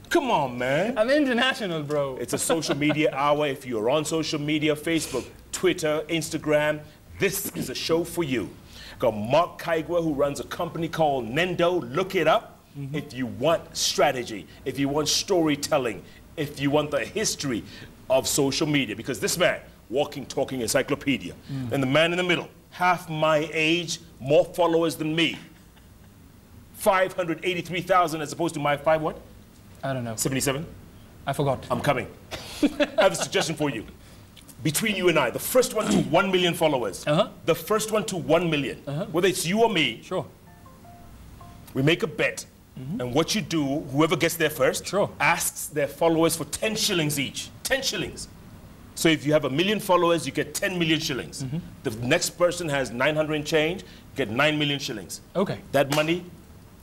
Come on, man. I'm international, bro. It's a social media hour. If you're on social media, Facebook, Twitter, Instagram, this is a show for you. Got Mark Kaigwa, who runs a company called Nendo. Look it up if you want strategy, if you want storytelling, if you want the history of social media. Because this man, walking, talking encyclopedia. And the man in the middle, half my age, more followers than me. 583,000 as opposed to my what? I don't know. 77? I forgot. I'm coming. I have a suggestion for you. Between you and I, the first one to 1 million followers, the first one to 1 million, whether it's you or me, Sure. we make a bet, and what you do, whoever gets there first, asks their followers for 10 shillings each. 10 shillings. So if you have 1 million followers, you get 10 million shillings. The next person has 900 and change, get 9 million shillings. Okay. That money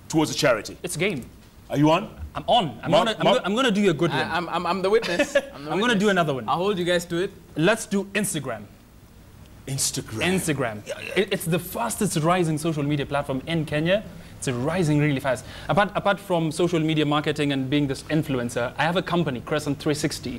towards a charity. It's a game. Are you on? I'm on. I'm gonna do a good one. I'm the witness. I'm gonna do another one. I'll hold you guys to it. Let's do Instagram. Instagram. It's the fastest rising social media platform in Kenya. It's rising really fast. Apart from social media marketing and being this influencer, I have a company, Crescent 360,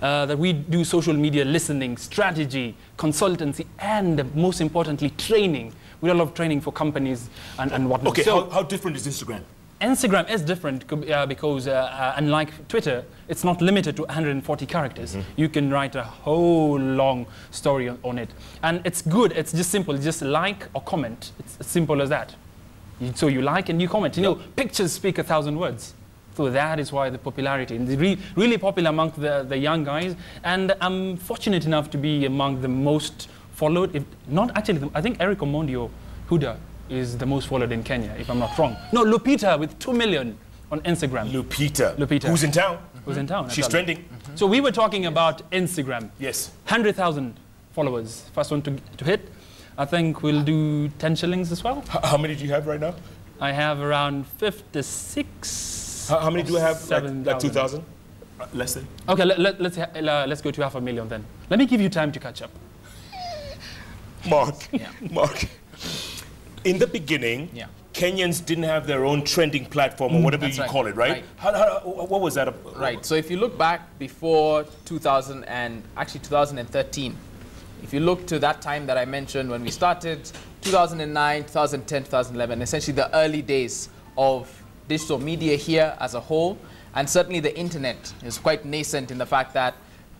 that we do social media listening, strategy, consultancy, and most importantly, training. We do a lot of training for companies and whatnot. Okay, so, how different is Instagram? Instagram is different because unlike Twitter, it's not limited to 140 characters. You can write a whole long story on it. And it's good, it's just simple, just like or comment. It's as simple as that. So you like and you comment. You know, pictures speak 1,000 words. So that is why the popularity. And it's really popular among the young guys. And I'm fortunate enough to be among the most followed, if not actually, I think Eric Omondio Huda is the most followed in Kenya, if I'm not wrong. No, Lupita with 2 million on Instagram. Lupita. Who's in town? Who's in town. She's trending. So we were talking about Instagram. Yes. 100,000 followers. First one to hit. I think we'll do 10 shillings as well. How many do you have right now? I have around 56. How many do you have? 7, like 2,000? Less than? Okay, let's go to 500,000 then. Let me give you time to catch up. Mark. In the beginning, Kenyans didn't have their own trending platform or whatever you call it, right? What was that? Right. So if you look back before 2000 and actually 2013, if you look to that time that I mentioned when we started, 2009, 2010, 2011, essentially the early days of digital media here as a whole, and certainly the internet is quite nascent in the fact that,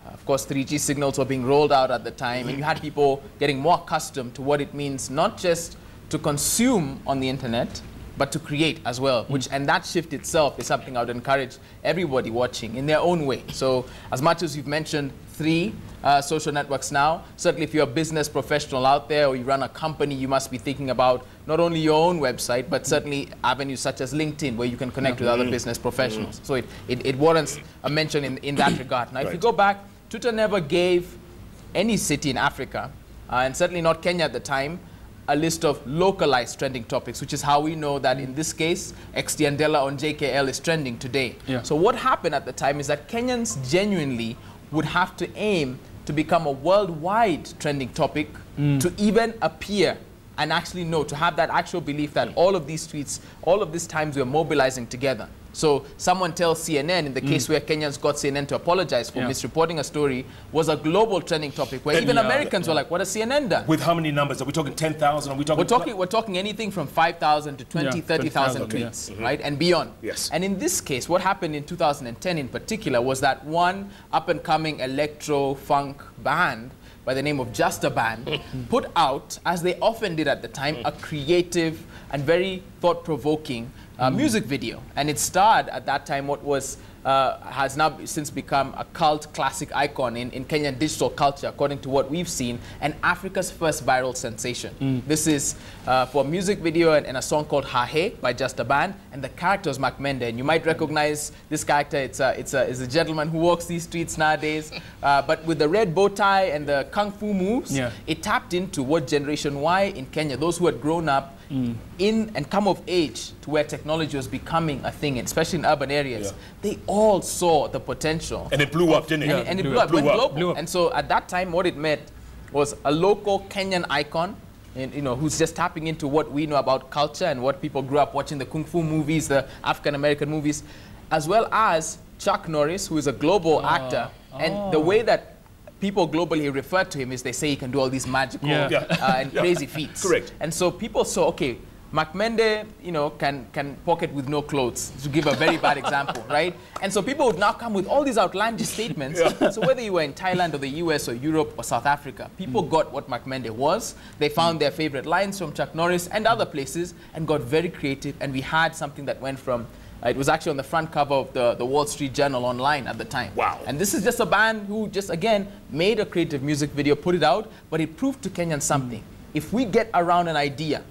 of course, 3G signals were being rolled out at the time, and you had people getting more accustomed to what it means not just to consume on the internet, but to create as well, and that shift itself is something I would encourage everybody watching in their own way. So as much as you've mentioned 3 social networks now, certainly if you're a business professional out there or you run a company, you must be thinking about not only your own website, but certainly avenues such as LinkedIn, where you can connect with other business professionals. So it warrants a mention in that regard. Now, if you go back, Twitter never gave any city in Africa, and certainly not Kenya at the time, a list of localized trending topics, which is how we know that in this case, Xtian Dela on JKL is trending today. So what happened at the time is that Kenyans genuinely would have to aim to become a worldwide trending topic to even appear and actually know, to have that actual belief that all of these tweets, all of these times we're mobilizing together. So someone tells CNN, in the case where Kenyans got CNN to apologize for misreporting a story, was a global trending topic where even Americans were like, what has CNN done? With how many numbers? Are we talking 10,000? Are we talking? We're talking anything from 5,000 to 20, 30,000 tweets, right? And beyond. Yes. And in this case, what happened in 2010 in particular was that one up-and-coming electro-funk band by the name of Just a Band put out, as they often did at the time, a creative and very thought-provoking music video. And it starred at that time what was has now since become a cult classic icon in Kenyan digital culture, according to what we've seen, and Africa's first viral sensation. This is for a music video and a song called Hahe by Just a Band, and the character is Mark Mende. And you might recognize this character. It's a gentleman who walks these streets nowadays, but with the red bow tie and the kung fu moves, it tapped into what Generation Y in Kenya, those who had grown up in and come of age to where technology was becoming a thing, especially in urban areas, they all saw the potential. And it blew up, didn't it? And it blew up, went global. And so at that time, what it meant was a local Kenyan icon, and, you know, who's just tapping into what we know about culture and what people grew up watching, the kung fu movies, the African-American movies, as well as Chuck Norris, who is a global actor. And the way that people globally refer to him is they say he can do all these magical and crazy feats. Correct. And so people saw, okay, Makmende, you know, can pocket with no clothes, to give a very bad example, right? And so people would now come with all these outlandish statements. So whether you were in Thailand or the US or Europe or South Africa, people got what Makmende was. They found their favorite lines from Chuck Norris and other places and got very creative. And we had something that went from, it was actually on the front cover of the Wall Street Journal online at the time. Wow. And this is just a band who just, again, made a creative music video, put it out, but it proved to Kenyans something. If we get around an idea,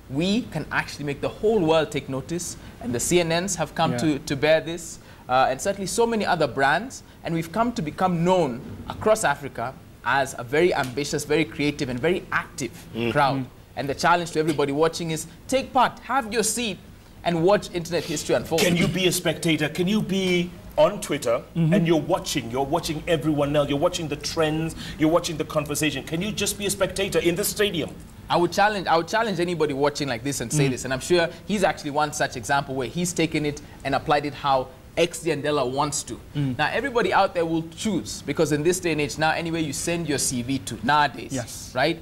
we can actually make the whole world take notice, and the CNNs have come to bear this, and certainly so many other brands, and we've come to become known across Africa as a very ambitious, very creative, and very active crowd. And the challenge to everybody watching is take part, have your seat, and watch internet history unfold. Can you be a spectator? Can you be on Twitter and you're watching everyone else, you're watching the trends, you're watching the conversation. Can you just be a spectator in the stadium? I would challenge anybody watching like this and say this, and I'm sure he's actually one such example where he's taken it and applied it how Xtian Dela wants to. Now everybody out there will choose, because in this day and age now, anywhere you send your CV to nowadays, right?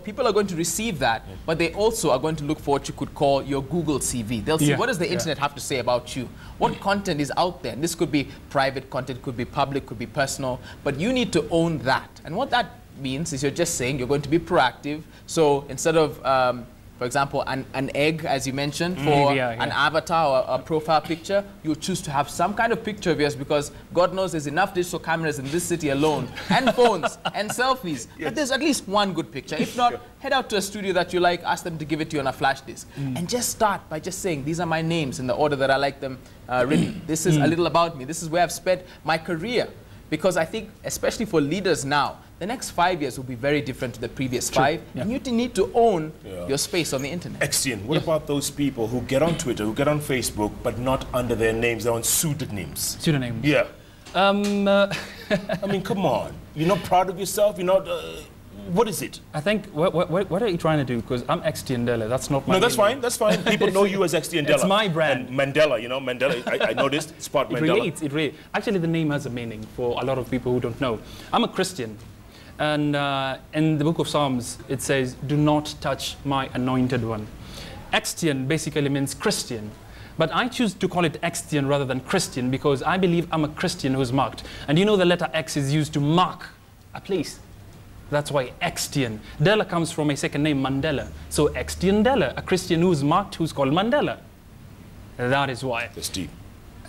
People are going to receive that, but they also are going to look for what you could call your Google CV. They'll see, what does the internet have to say about you? What content is out there? And this could be private content, could be public, could be personal, but you need to own that. And what that means is you're just saying you're going to be proactive. So instead of, for example, an egg, as you mentioned, for an avatar or a profile picture, you choose to have some kind of picture of yours, because God knows there's enough digital cameras in this city alone, and phones, and selfies. But there's at least one good picture. If not, head out to a studio that you like, ask them to give it to you on a flash disk. And just start by just saying, these are my names in the order that I like them written. This is a little about me. This is where I've spent my career. Because I think, especially for leaders now, the next 5 years will be very different to the previous 5, and you need to own your space on the internet. Xtian, what about those people who get on Twitter, who get on Facebook, but not under their names, they're on pseudonyms? Pseudonyms? Yeah. I mean, come on. You're not proud of yourself? You're not... what is it? I think, what are you trying to do? Because I'm Xtian Dela, that's not my name. No, that's fine, that's fine. People know you as Xtian Dela. It's my brand. And Mandela, you know, Mandela, I noticed, Spot Mandela. It relates. Actually, the name has a meaning for a lot of people who don't know. I'm a Christian. And in the book of Psalms, it says, do not touch my anointed one. Xtian basically means Christian. But I choose to call it Xtian rather than Christian, because I believe I'm a Christian who's marked. And you know the letter X is used to mark a place. That's why Xtian. Dela comes from a second name, Mandela. So Xtian Dela, a Christian who's marked, who's called Mandela. That is why. That's deep.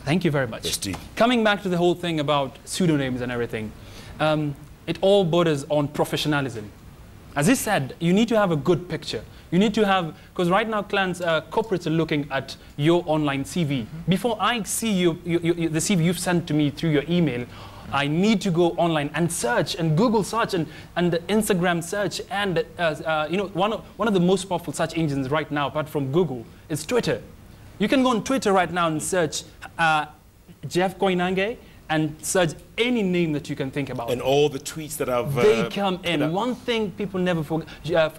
Thank you very much. That's deep. Coming back to the whole thing about pseudonyms and everything, it all borders on professionalism. As he said, you need to have a good picture. You need to have, because right now clients, corporates are looking at your online CV. Before I see the CV you've sent to me through your email, I need to go online and search, and Google search, and Instagram search, and you know, one of the most powerful search engines right now, apart from Google, is Twitter. You can go on Twitter right now and search Jeff Koinange, and search any name that you can think about. And all the tweets that I've... they come in. One thing people never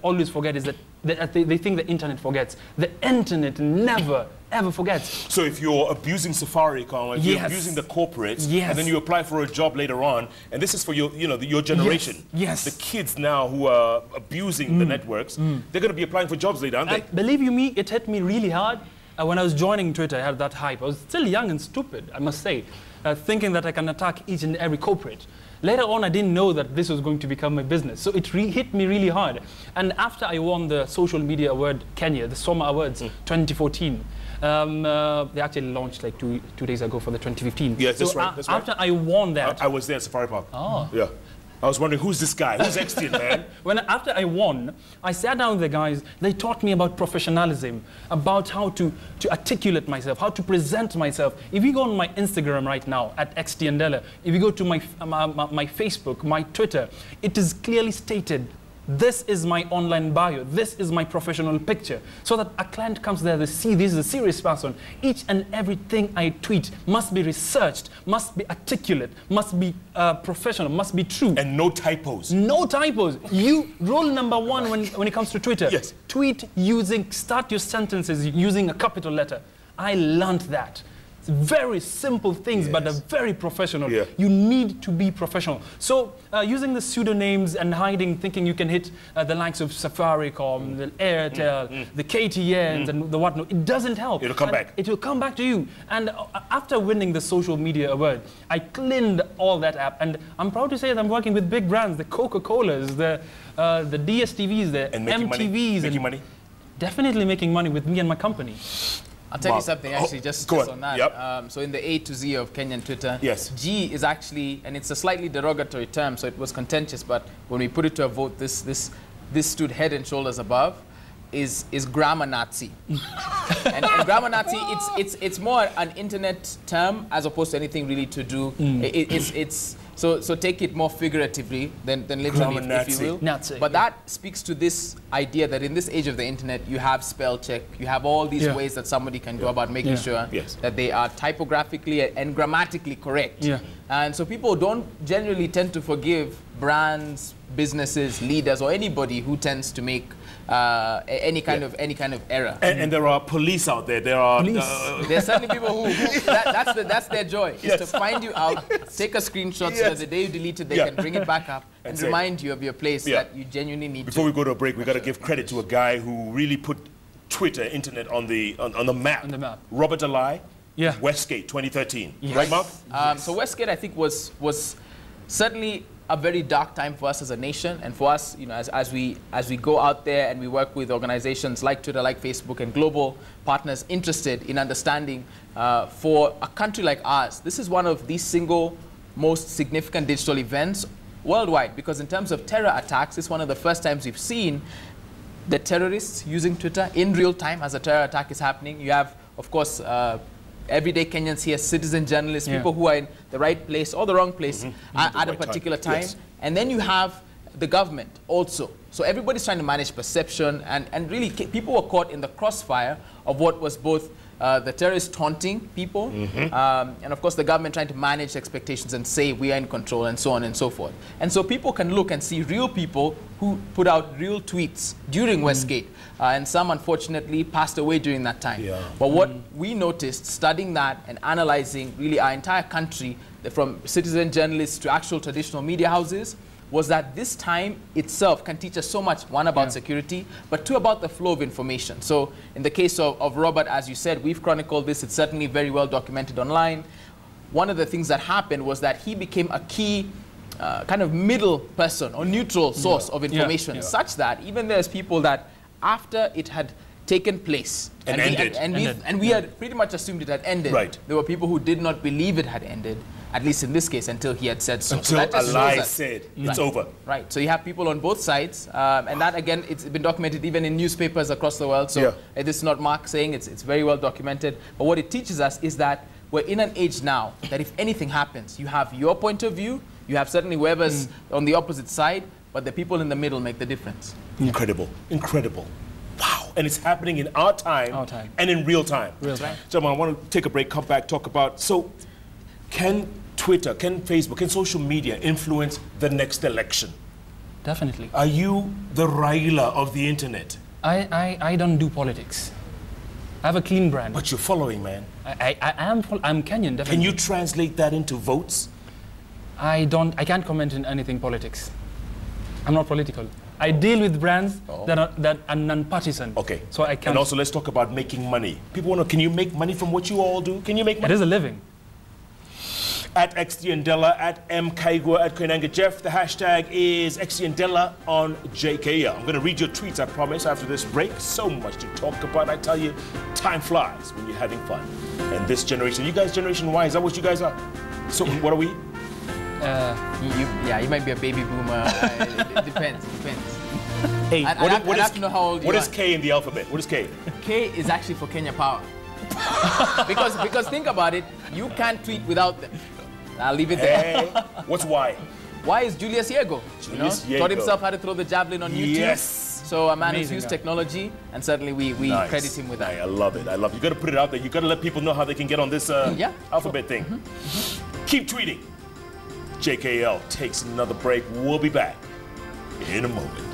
always forget is that they think the internet forgets. The internet never, ever forgets. So if you're abusing Safaricom, if you're abusing the corporates, and then you apply for a job later on, and this is for your, your generation. Yes. The kids now who are abusing the networks, they're going to be applying for jobs later, aren't they? Believe you me, it hit me really hard. When I was joining Twitter, I had that hype. I was still young and stupid, I must say. Thinking that I can attack each and every corporate. Later on, I didn't know that this was going to become my business. So it hit me really hard. And after I won the Social Media Award Kenya, the Soma Awards 2014, they actually launched like two days ago for the 2015. Yes, that's right. That's right. After I won that... I was there at Safari Park. Oh. Yeah. I was wondering, who's this guy? Who's Xtian, man? After I won, I sat down with the guys. They taught me about professionalism, about how to articulate myself, how to present myself. If you go on my Instagram right now, at Xtian Dela, if you go to my Facebook, my Twitter, it is clearly stated, this is my online bio, this is my professional picture. So that a client comes there, they see this is a serious person. Each and everything I tweet must be researched, must be articulate, must be professional, must be true. And no typos. No typos. Rule number one when it comes to Twitter, start your sentences using a capital letter. I learned that. very simple things, but they're very professional. Yeah. You need to be professional. So using the pseudonames and hiding, thinking you can hit the likes of Safaricom, the Airtel, the KTNs, and the whatnot, it doesn't help. It'll come back. It will come back to you. And after winning the social media award, I cleaned all that app, and I'm proud to say that I'm working with big brands, the Coca-Colas, the DSTVs, the MTVs, making money. Definitely making money with me and my company. I'll tell you something actually, just on that. Yep. So in the A to Z of Kenyan Twitter, yes. G is actually, and it's a slightly derogatory term, so it was contentious, but when we put it to a vote, this stood head and shoulders above, is grammar Nazi. and grammar Nazi, it's more an internet term as opposed to anything really to do. So take it more figuratively than literally, if you will. Nazi. But that speaks to this idea that in this age of the internet, you have spell check, you have all these ways that somebody can go about making sure that they are typographically and grammatically correct. Yeah. And so people don't generally tend to forgive brands, businesses, leaders, or anybody who tends to make any kind of error. And there are police out there. There are there's certainly people who that's their joy, is to find you out, take a screenshot so that the day you delete it, they can bring it back up and remind you of your place that you genuinely need. Before we go to a break, we got to give credit to a guy who really put Twitter, internet on the map. On the map. Robert Dela, Yeah. Westgate 2013. Yes. Right, Mark? So Westgate, I think, was certainly a very dark time for us as a nation, and for us, you know, as we go out there and we work with organizations like Twitter, like Facebook, and global partners interested in understanding for a country like ours, this is one of the single most significant digital events worldwide, because in terms of terror attacks, it's one of the first times we've seen the terrorists using Twitter in real time as a terror attack is happening. You have, of course, everyday Kenyans here, citizen journalists, people who are in the right place or the wrong place at a particular time. Yes. And then you have the government also. So everybody's trying to manage perception, and really people were caught in the crossfire of what was both the terrorists taunting people, and of course the government trying to manage expectations and say we are in control, and so on and so forth. And so people can look and see real people who put out real tweets during Westgate, and some unfortunately passed away during that time. Yeah. But what we noticed studying that and analyzing really our entire country, from citizen journalists to actual traditional media houses, was that this time itself can teach us so much, one, about security, but two, about the flow of information. So in the case of Robert, as you said, we've chronicled this, it's certainly very well documented online. One of the things that happened was that he became a key kind of middle person or neutral source of information, such that even there's people that after it had taken place and we had pretty much assumed it had ended, there were people who did not believe it had ended, at least in this case, until he had said so. Until a lie said it's over. Right. So you have people on both sides, and that again, it's been documented even in newspapers across the world. So this is not Mark saying, it's very well documented. But what it teaches us is that we're in an age now that if anything happens, you have your point of view, you have certainly whoever's on the opposite side, but the people in the middle make the difference. Incredible. Incredible. Wow. And it's happening in our time, and in real time. So I want to take a break, come back, talk about, so can Twitter, can Facebook, can social media influence the next election? Definitely. Are you the Raila of the internet? I don't do politics. I have a clean brand. But you're following, man. I'm Kenyan, definitely. Can you translate that into votes? I can't comment on anything politics. I'm not political. I deal with brands that are non-partisan. Okay. So I can't. And also, let's talk about making money. People want to, can you make money from what you all do? Can you make money? It is a living. At Xtian Dela, at M. Kaigwa, at Koinange Jeff. The hashtag is Xtian Dela on JKL. I'm going to read your tweets, I promise, after this break. So much to talk about. I tell you, time flies when you're having fun. And this generation, you guys Generation Y, is that what you guys are? So what are we? You might be a baby boomer. It depends. Hey, I have to know how old you are. What is K in the alphabet? What is K? K is actually for Kenya Power. because think about it, you can't tweet without them. I'll leave it there. Hey, what's Y? Y is Julius Yego. Taught himself how to throw the javelin on YouTube. Yes. So a man who's used technology, and certainly we credit him with that. I love it. I love it. You got to put it out there. You got to let people know how they can get on this alphabet thing. Keep tweeting. JKL takes another break. We'll be back in a moment.